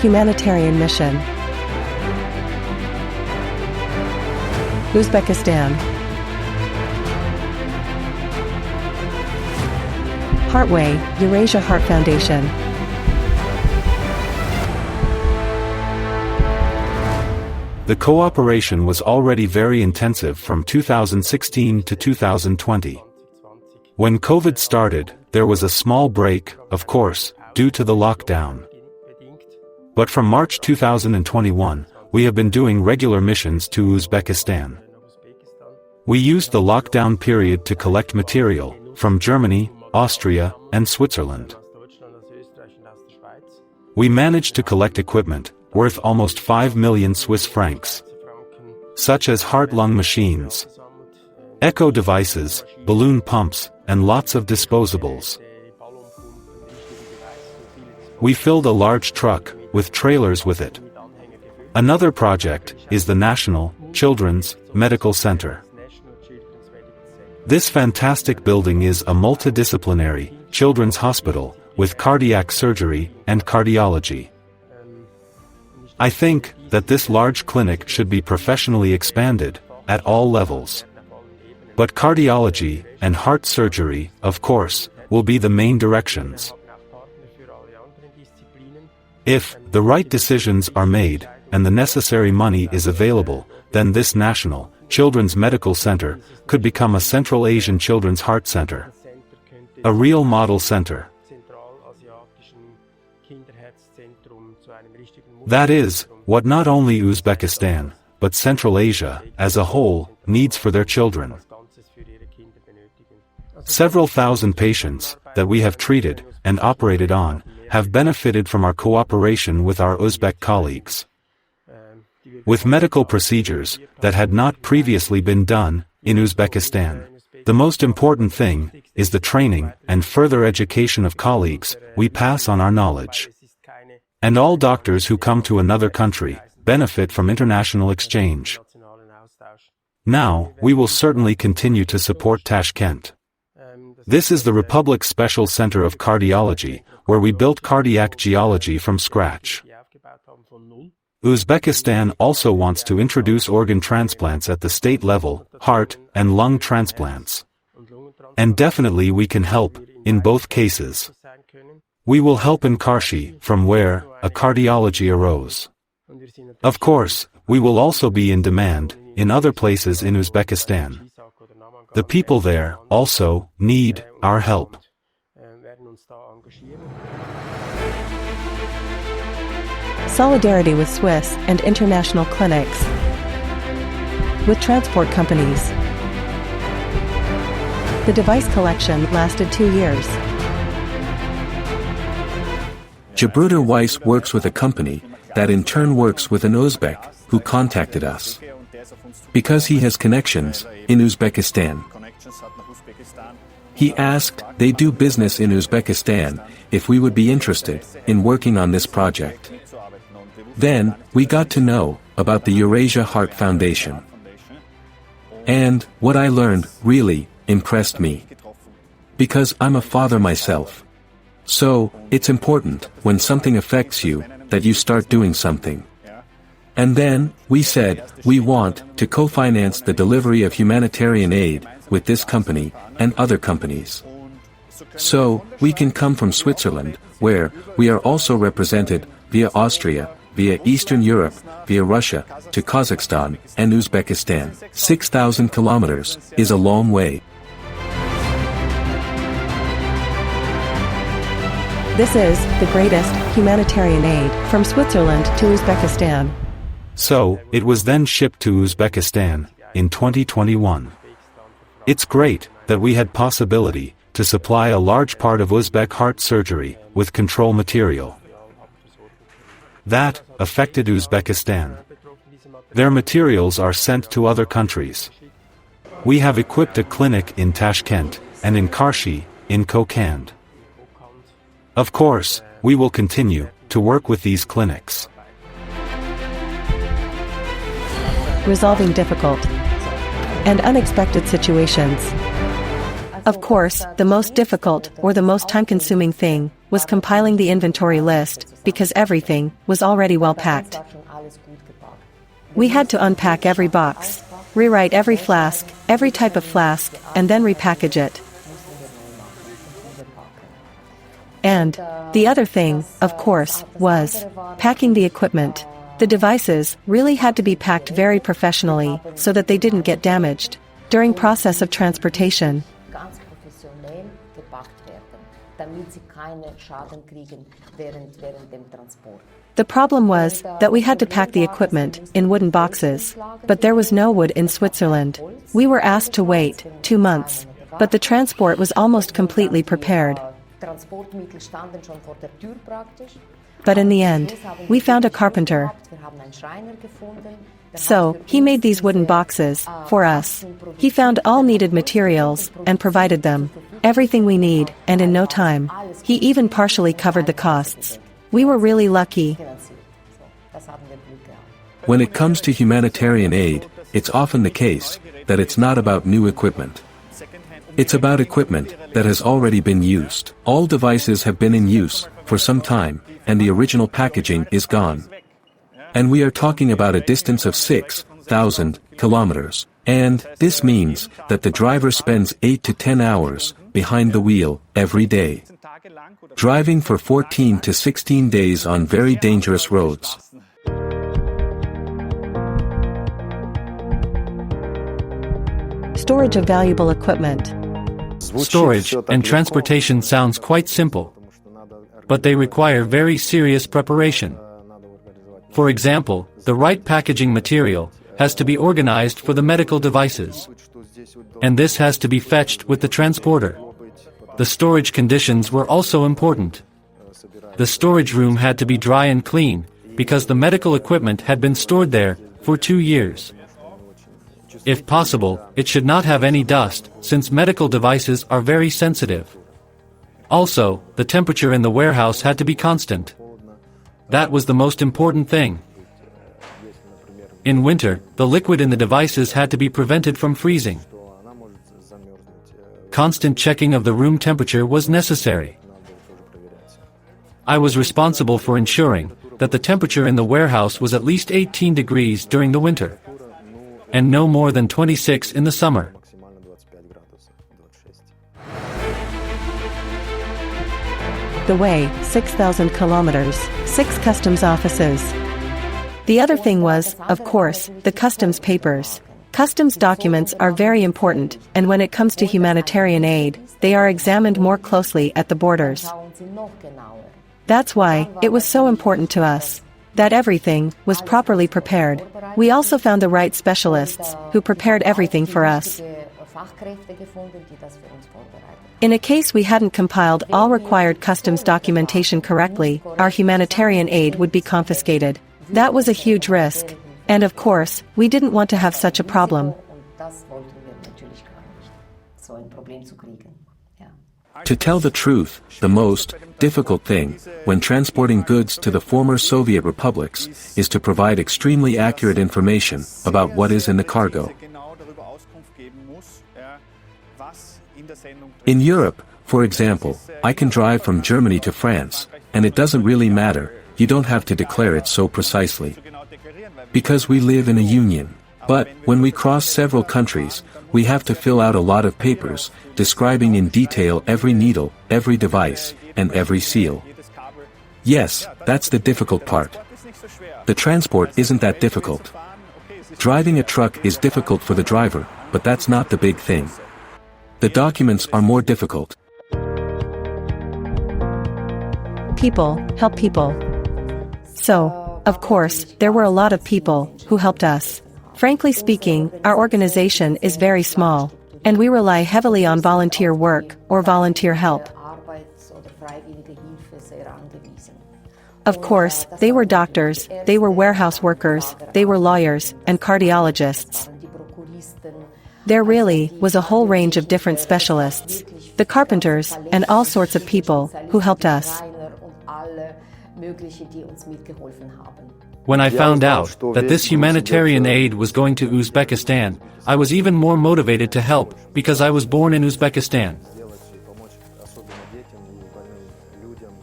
Humanitarian mission. Uzbekistan. Heartway, EurAsia Heart Foundation. The cooperation was already very intensive from 2016 to 2020. When COVID started, there was a small break, of course, due to the lockdown. But from March 2021, we have been doing regular missions to Uzbekistan. We used the lockdown period to collect material from Germany, Austria, and Switzerland. We managed to collect equipment worth almost 5 million Swiss francs, such as heart-lung machines, echo devices, balloon pumps, and lots of disposables. We filled a large truck with trailers with it. Another project is the National Children's Medical Center. This fantastic building is a multidisciplinary children's hospital with cardiac surgery and cardiology. I think that this large clinic should be professionally expanded at all levels. But cardiology and heart surgery, of course, will be the main directions. If the right decisions are made and the necessary money is available, then this National Children's Medical Center could become a Central Asian Children's Heart Center. A real model center. That is what not only Uzbekistan, but Central Asia, as a whole, needs for their children. Several thousand patients that we have treated and operated on have benefited from our cooperation with our Uzbek colleagues. With medical procedures that had not previously been done in Uzbekistan. The most important thing is the training and further education of colleagues. We pass on our knowledge. And all doctors who come to another country benefit from international exchange. Now, we will certainly continue to support Tashkent. This is the Republic's Special Center of Cardiology, where we built cardiac geology from scratch. Uzbekistan also wants to introduce organ transplants at the state level, heart and lung transplants. And definitely we can help in both cases. We will help in Karshi, from where a cardiology arose. Of course, we will also be in demand in other places in Uzbekistan. The people there also need our help. Solidarity with Swiss and international clinics. With transport companies. The device collection lasted 2 years. Gebruder Weiss works with a company that in turn works with an Uzbek who contacted us. Because he has connections in Uzbekistan. He asked they do business in Uzbekistan if we would be interested in working on this project. Then, we got to know about the EurAsia Heart Foundation. And what I learned really impressed me. Because I'm a father myself. So, it's important when something affects you that you start doing something. And then, we said, we want to co-finance the delivery of humanitarian aid with this company and other companies. So, we can come from Switzerland, where we are also represented via Austria, via Eastern Europe, via Russia, to Kazakhstan and Uzbekistan. 6,000 kilometers is a long way. This is the greatest humanitarian aid from Switzerland to Uzbekistan. So, it was then shipped to Uzbekistan in 2021. It's great that we had possibility to supply a large part of Uzbek heart surgery with control material. That affected Uzbekistan. Their materials are sent to other countries. We have equipped a clinic in Tashkent and in Karshi, in Kokand. Of course, we will continue to work with these clinics. Resolving difficult and unexpected situations. Of course, the most difficult or the most time-consuming thing was compiling the inventory list, because everything was already well packed. We had to unpack every box, rewrite every flask, every type of flask, and then repackage it. And the other thing, of course, was packing the equipment. The devices really had to be packed very professionally so that they didn't get damaged during process of transportation. The problem was that we had to pack the equipment in wooden boxes, but there was no wood in Switzerland. We were asked to wait 2 months, but the transport was almost completely prepared. But in the end, we found a carpenter. So, he made these wooden boxes for us. He found all needed materials and provided them, everything we need, and in no time. He even partially covered the costs. We were really lucky. When it comes to humanitarian aid, it's often the case that it's not about new equipment. It's about equipment that has already been used. All devices have been in use for some time, and the original packaging is gone. And we are talking about a distance of 6,000 kilometers. And this means that the driver spends 8 to 10 hours behind the wheel every day, driving for 14 to 16 days on very dangerous roads. Storage of valuable equipment. Storage and transportation sounds quite simple, but they require very serious preparation. For example, the right packaging material has to be organized for the medical devices, and this has to be fetched with the transporter. The storage conditions were also important. The storage room had to be dry and clean, because the medical equipment had been stored there for 2 years. If possible, it should not have any dust, since medical devices are very sensitive. Also, the temperature in the warehouse had to be constant. That was the most important thing. In winter, the liquid in the devices had to be prevented from freezing. Constant checking of the room temperature was necessary. I was responsible for ensuring that the temperature in the warehouse was at least 18 degrees during the winter, and no more than 26 in the summer. The way, 6,000 kilometers, 6 customs offices. The other thing was, of course, the customs papers. Customs documents are very important, and when it comes to humanitarian aid, they are examined more closely at the borders. That's why it was so important to us that everything was properly prepared. We also found the right specialists who prepared everything for us. In a case we hadn't compiled all required customs documentation correctly, our humanitarian aid would be confiscated. That was a huge risk. And of course, we didn't want to have such a problem. To tell the truth, the most difficult thing when transporting goods to the former Soviet republics is to provide extremely accurate information about what is in the cargo. In Europe, for example, I can drive from Germany to France, and it doesn't really matter, you don't have to declare it so precisely, because we live in a union. But when we cross several countries, we have to fill out a lot of papers, describing in detail every needle, every device, and every seal. Yes, that's the difficult part. The transport isn't that difficult. Driving a truck is difficult for the driver, but that's not the big thing. The documents are more difficult. People help people. So, of course, there were a lot of people who helped us. Frankly speaking, our organization is very small, and we rely heavily on volunteer work or volunteer help. Of course, they were doctors, they were warehouse workers, they were lawyers, and cardiologists. There really was a whole range of different specialists, the carpenters, and all sorts of people who helped us. When I found out that this humanitarian aid was going to Uzbekistan, I was even more motivated to help, because I was born in Uzbekistan.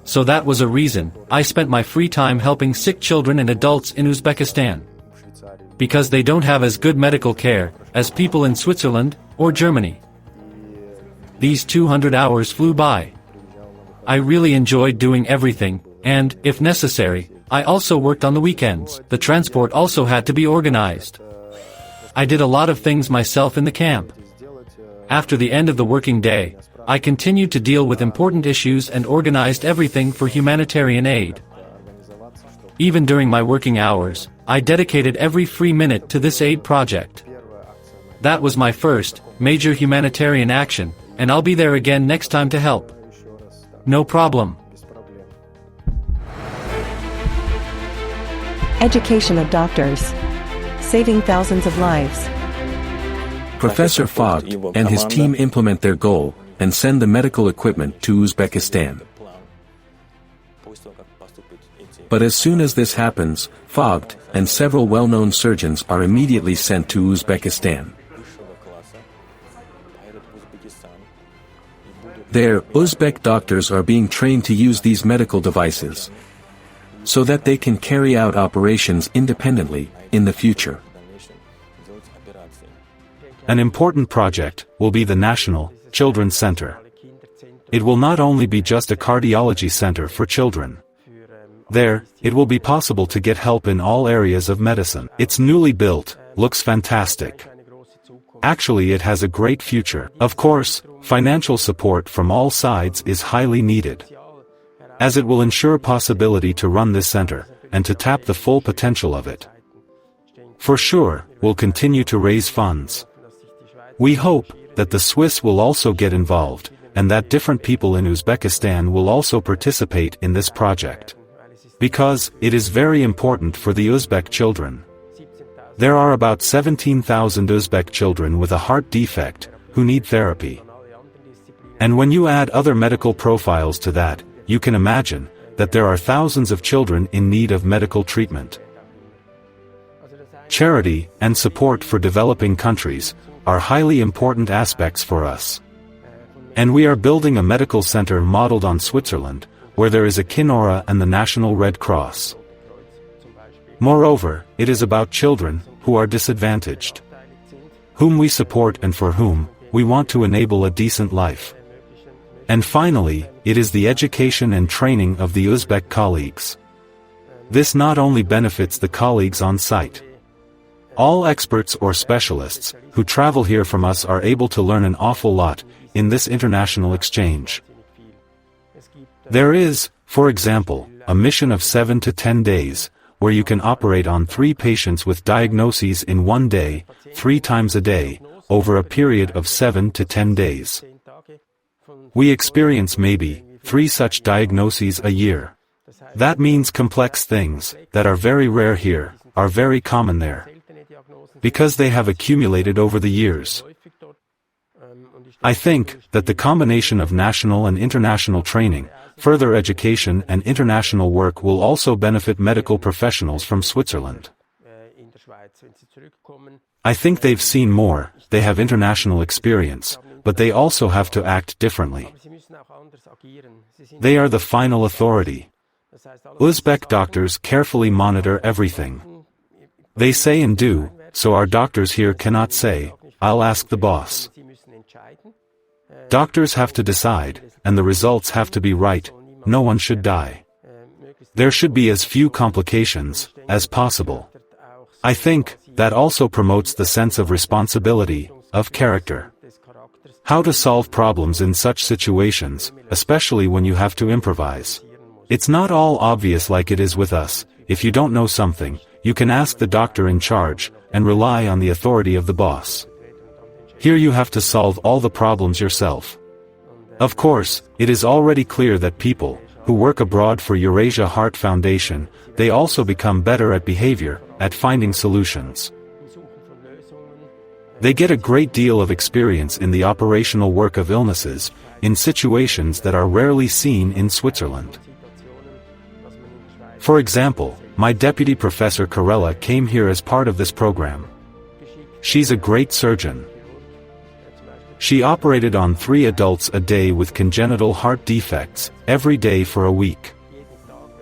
So that was a reason I spent my free time helping sick children and adults in Uzbekistan. Because they don't have as good medical care as people in Switzerland or Germany. These 200 hours flew by. I really enjoyed doing everything, and, if necessary, I also worked on the weekends. The transport also had to be organized. I did a lot of things myself in the camp. After the end of the working day, I continued to deal with important issues and organized everything for humanitarian aid. Even during my working hours, I dedicated every free minute to this aid project. That was my first major humanitarian action, and I'll be there again next time to help. No problem. Education of doctors. Saving thousands of lives. Professor Vogt and his team implement their goal and send the medical equipment to Uzbekistan. But as soon as this happens, Vogt and several well-known surgeons are immediately sent to Uzbekistan. There, Uzbek doctors are being trained to use these medical devices so that they can carry out operations independently in the future. An important project will be the National Children's Center. It will not only be just a cardiology center for children. There, it will be possible to get help in all areas of medicine. It's newly built, looks fantastic. Actually, it has a great future. Of course, financial support from all sides is highly needed, as it will ensure possibility to run this center, and to tap the full potential of it. For sure, we'll continue to raise funds. We hope that the Swiss will also get involved, and that different people in Uzbekistan will also participate in this project. Because, it is very important for the Uzbek children. There are about 17,000 Uzbek children with a heart defect, who need therapy. And when you add other medical profiles to that, you can imagine that there are thousands of children in need of medical treatment. Charity and support for developing countries are highly important aspects for us. And we are building a medical center modeled on Switzerland, where there is a Kinora and the National Red Cross. Moreover, it is about children who are disadvantaged, whom we support and for whom we want to enable a decent life. And finally, it is the education and training of the Uzbek colleagues. This not only benefits the colleagues on site. All experts or specialists who travel here from us are able to learn an awful lot in this international exchange. There is, for example, a mission of 7 to 10 days, where you can operate on 3 patients with diagnoses in 1 day, 3 times a day, over a period of 7 to 10 days. We experience maybe 3 such diagnoses a year. That means complex things that are very rare here are very common there, because they have accumulated over the years. I think that the combination of national and international training, further education and international work will also benefit medical professionals from Switzerland. I think they've seen more, they have international experience, but they also have to act differently. They are the final authority. Uzbek doctors carefully monitor everything. They say and do, so our doctors here cannot say, "I'll ask the boss." Doctors have to decide, and the results have to be right. No one should die. There should be as few complications as possible. I think that also promotes the sense of responsibility, of character. How to solve problems in such situations, especially when you have to improvise. It's not all obvious like it is with us. If you don't know something, you can ask the doctor in charge, and rely on the authority of the boss. Here you have to solve all the problems yourself. Of course, it is already clear that people who work abroad for EurAsia Heart Foundation, they also become better at behavior, at finding solutions. They get a great deal of experience in the operational work of illnesses, in situations that are rarely seen in Switzerland. For example, my deputy professor Karela came here as part of this program. She's a great surgeon. She operated on 3 adults a day with congenital heart defects, every day for a week.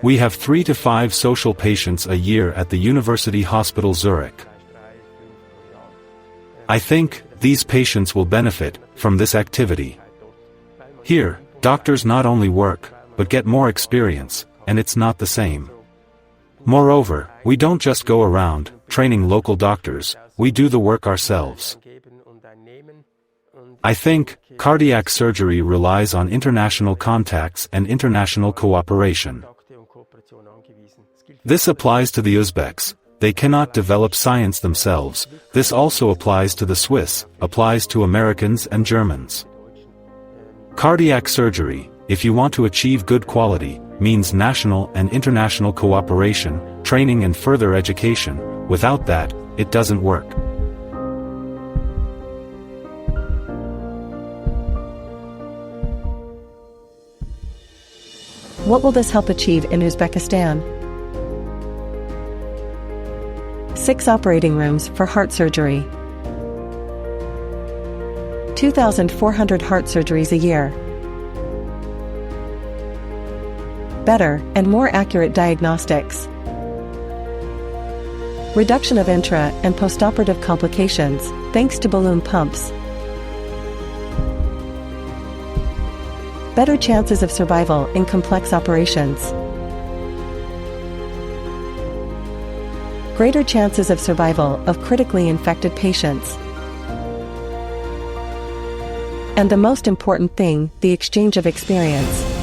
We have 3 to 5 social patients a year at the University Hospital Zurich. I think these patients will benefit from this activity. Here, doctors not only work, but get more experience, and it's not the same. Moreover, we don't just go around training local doctors, we do the work ourselves. I think cardiac surgery relies on international contacts and international cooperation. This applies to the Uzbeks. They cannot develop science themselves. This also applies to the Swiss, applies to Americans and Germans. Cardiac surgery, if you want to achieve good quality, means national and international cooperation, training and further education. Without that, it doesn't work. What will this help achieve in Uzbekistan? 6 operating rooms for heart surgery. 2,400 heart surgeries a year. Better and more accurate diagnostics. Reduction of intra- and postoperative complications, thanks to balloon pumps. Better chances of survival in complex operations. Greater chances of survival of critically infected patients. And the most important thing, the exchange of experience.